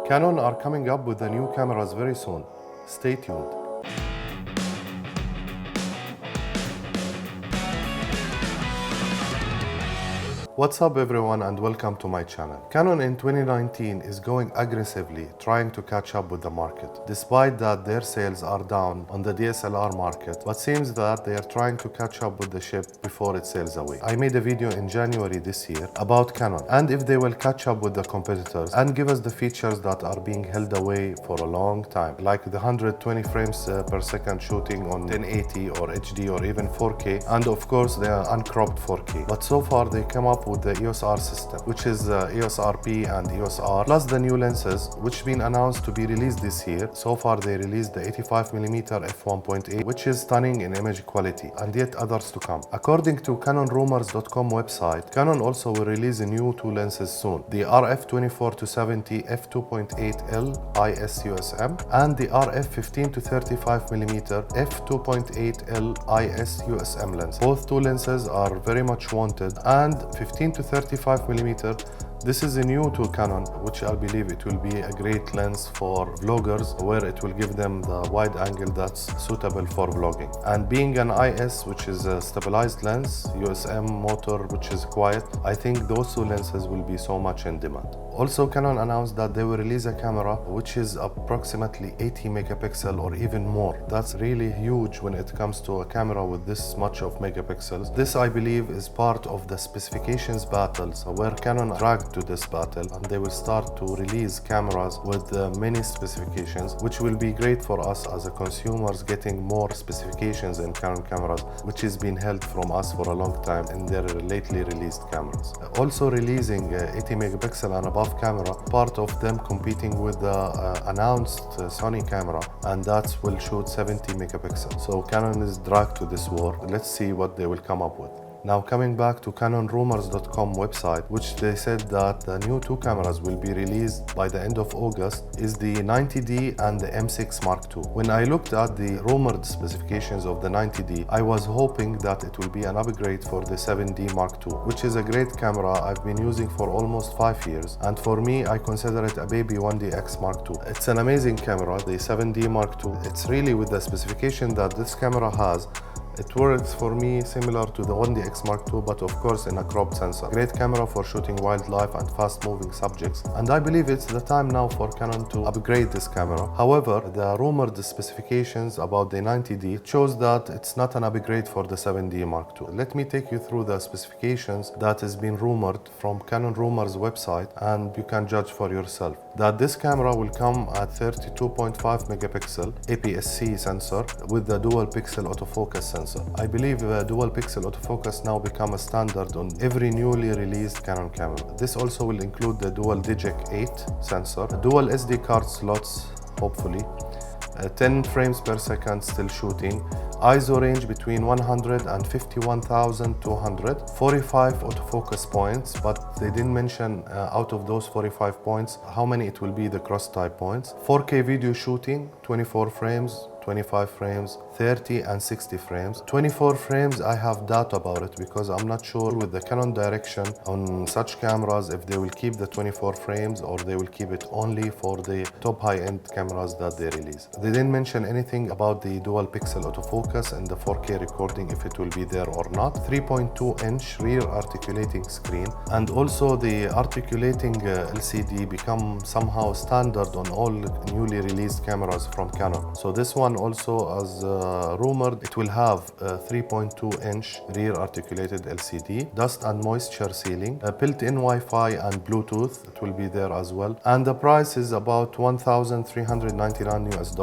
Canon are coming up with the new cameras very soon. Stay tuned. What's up everyone and welcome to my channel. Canon in 2019 is going aggressively trying to catch up with the market. Despite that their sales are down on the DSLR market, but seems that they are trying to catch up with the ship before it sails away. I made a video in January this year about Canon and if they will catch up with the competitors and give us the features that are being held away for a long time, like the 120 frames per second shooting on 1080 or HD or even 4K, and of course the uncropped 4K. But so far they come up with the EOS R system, which is EOS RP and EOS R, plus the new lenses which been announced to be released this year. So far they released the 85mm f1.8, which is stunning in image quality, and yet others to come. According to CanonRumors.com website, Canon also will release a new two lenses soon, the RF24-70 f2.8L IS USM and the RF15-35mm f2.8L IS USM lens. Both two lenses are very much wanted, and 15-35mm, this is a new to Canon, which I believe it will be a great lens for vloggers, where it will give them the wide angle that's suitable for vlogging. And being an IS, which is a stabilized lens, USM motor, which is quiet, I think those two lenses will be so much in demand. Also, Canon announced that they will release a camera which is approximately 80 megapixel or even more. That's really huge when it comes to a camera with this much of megapixels. This, I believe, is part of the specifications battles where Canon dragged to this battle, and they will start to release cameras with many specifications, which will be great for us as a consumers, getting more specifications in Canon cameras, which has been held from us for a long time in their lately released cameras. Also releasing 80 megapixel and above camera, part of them competing with the announced Sony camera, and that will shoot 70 megapixels. So Canon is dragged to this war. Let's see what they will come up with. Now, coming back to CanonRumors.com website, which they said that the new two cameras will be released by the end of August, is the 90D and the M6 Mark II. When I looked at the rumored specifications of the 90D, I was hoping that it will be an upgrade for the 7D Mark II, which is a great camera I've been using for almost 5 years, and for me I consider it a baby 1DX Mark II. It's an amazing camera, the 7D Mark II. It's really, with the specification that this camera has, it works for me similar to the 1DX Mark II, but of course in a cropped sensor. Great camera for shooting wildlife and fast-moving subjects. And I believe it's the time now for Canon to upgrade this camera. However, the rumored specifications about the 90D shows that it's not an upgrade for the 7D Mark II. Let me take you through the specifications that has been rumored from Canon Rumors website, and you can judge for yourself. That this camera will come at 32.5 megapixel APS-C sensor with the dual pixel autofocus sensor. I believe dual pixel autofocus now become a standard on every newly released Canon camera. This also will include the dual Digic 8 sensor, dual SD card slots, hopefully, 10 frames per second still shooting, ISO range between 100 and 51,200, 45 autofocus points, but they didn't mention out of those 45 points how many it will be the cross type points, 4K video shooting, 24 frames, 25 frames, 30 and 60 frames. 24 frames, I have doubt about it because I'm not sure with the Canon direction on such cameras if they will keep the 24 frames or they will keep it only for the top high-end cameras that they release. They didn't mention anything about the dual pixel autofocus and the 4K recording, if it will be there or not. 3.2-inch rear articulating screen, and also the articulating LCD become somehow standard on all newly released cameras from Canon. So this one also, as rumored, it will have a 3.2-inch rear articulated LCD, dust and moisture sealing, a built-in Wi-Fi and Bluetooth, it will be there as well. And the price is about $1,399 US.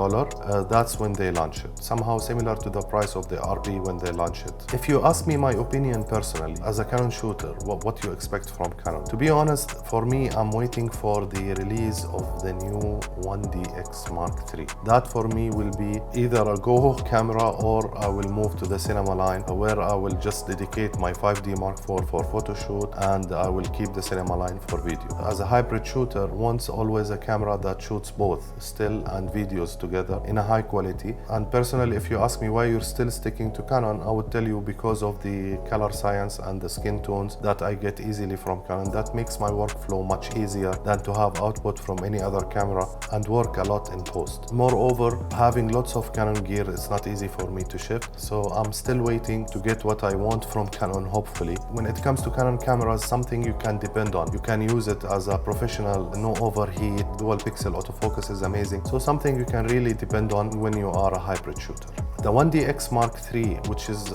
That's when they launch it. Somehow similar to the price of the RP when they launch it. If you ask me my opinion personally, as a Canon shooter, what you expect from Canon? To be honest, for me, I'm waiting for the release of the new 1DX Mark III. That for me will be either a Go camera or I will move to the cinema line, where I will just dedicate my 5D Mark IV for photo shoot, and I will keep the cinema line for video. As a hybrid shooter, wants always a camera that shoots both still and videos together in a high quality. And personally, if you ask me why you're still sticking to Canon, I would tell you because of the color science and the skin tones that I get easily from Canon. That makes my workflow much easier than to have output from any other camera and work a lot in post. Moreover, having lots of Canon gear, it's not easy for me to shift, so I'm still waiting to get what I want from Canon, hopefully. When it comes to Canon cameras, something you can depend on. You can use it as a professional, no overheat, dual pixel autofocus is amazing. So something you can really depend on when you are a hybrid shooter. The 1DX Mark III, which is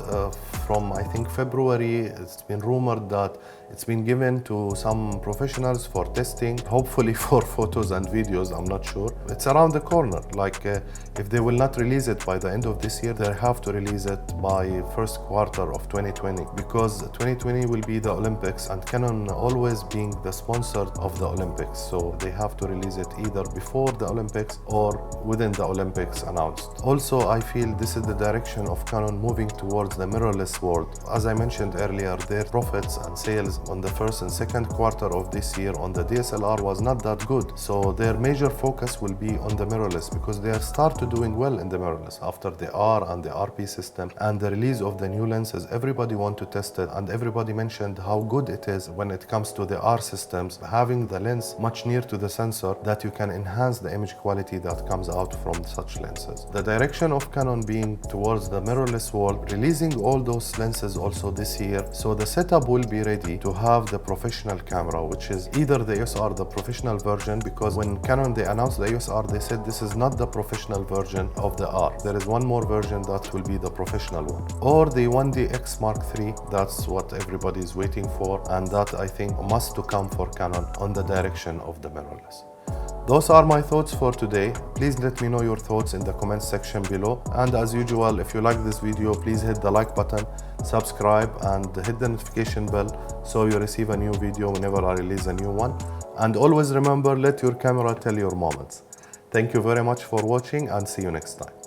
from I think February, it's been rumored that it's been given to some professionals for testing, hopefully for photos and videos, I'm not sure. It's around the corner, like if they will not release it by the end of this year, they have to release it by first quarter of 2020, because 2020 will be the Olympics and Canon always being the sponsor of the Olympics, so they have to release it either before the Olympics or within the Olympics announced. Also, I feel this is the direction of Canon moving towards the mirrorless world. As I mentioned earlier, their profits and sales on the first and second quarter of this year on the DSLR was not that good, so their major focus will be on the mirrorless, because they are started doing well in the mirrorless after the R and the RP system and the release of the new lenses. Everybody want to test it and everybody mentioned how good it is when it comes to the R systems, having the lens much near to the sensor, that you can enhance the image quality that comes out from such lenses. The direction of Canon being towards the mirrorless world, releasing all those lenses also this year, so the setup will be ready to have the professional camera, which is either the EOS R, the professional version, because when Canon they announced the EOS R, they said this is not the professional version of the R. There is one more version that will be the professional one. Or the 1DX Mark III, that's what everybody is waiting for, and that I think must to come for Canon on the direction of the mirrorless. Those are my thoughts for today. Please let me know your thoughts in the comments section below. And as usual, if you like this video, please hit the like button, subscribe and hit the notification bell so you receive a new video whenever I release a new one. And always remember, let your camera tell your moments. Thank you very much for watching and see you next time.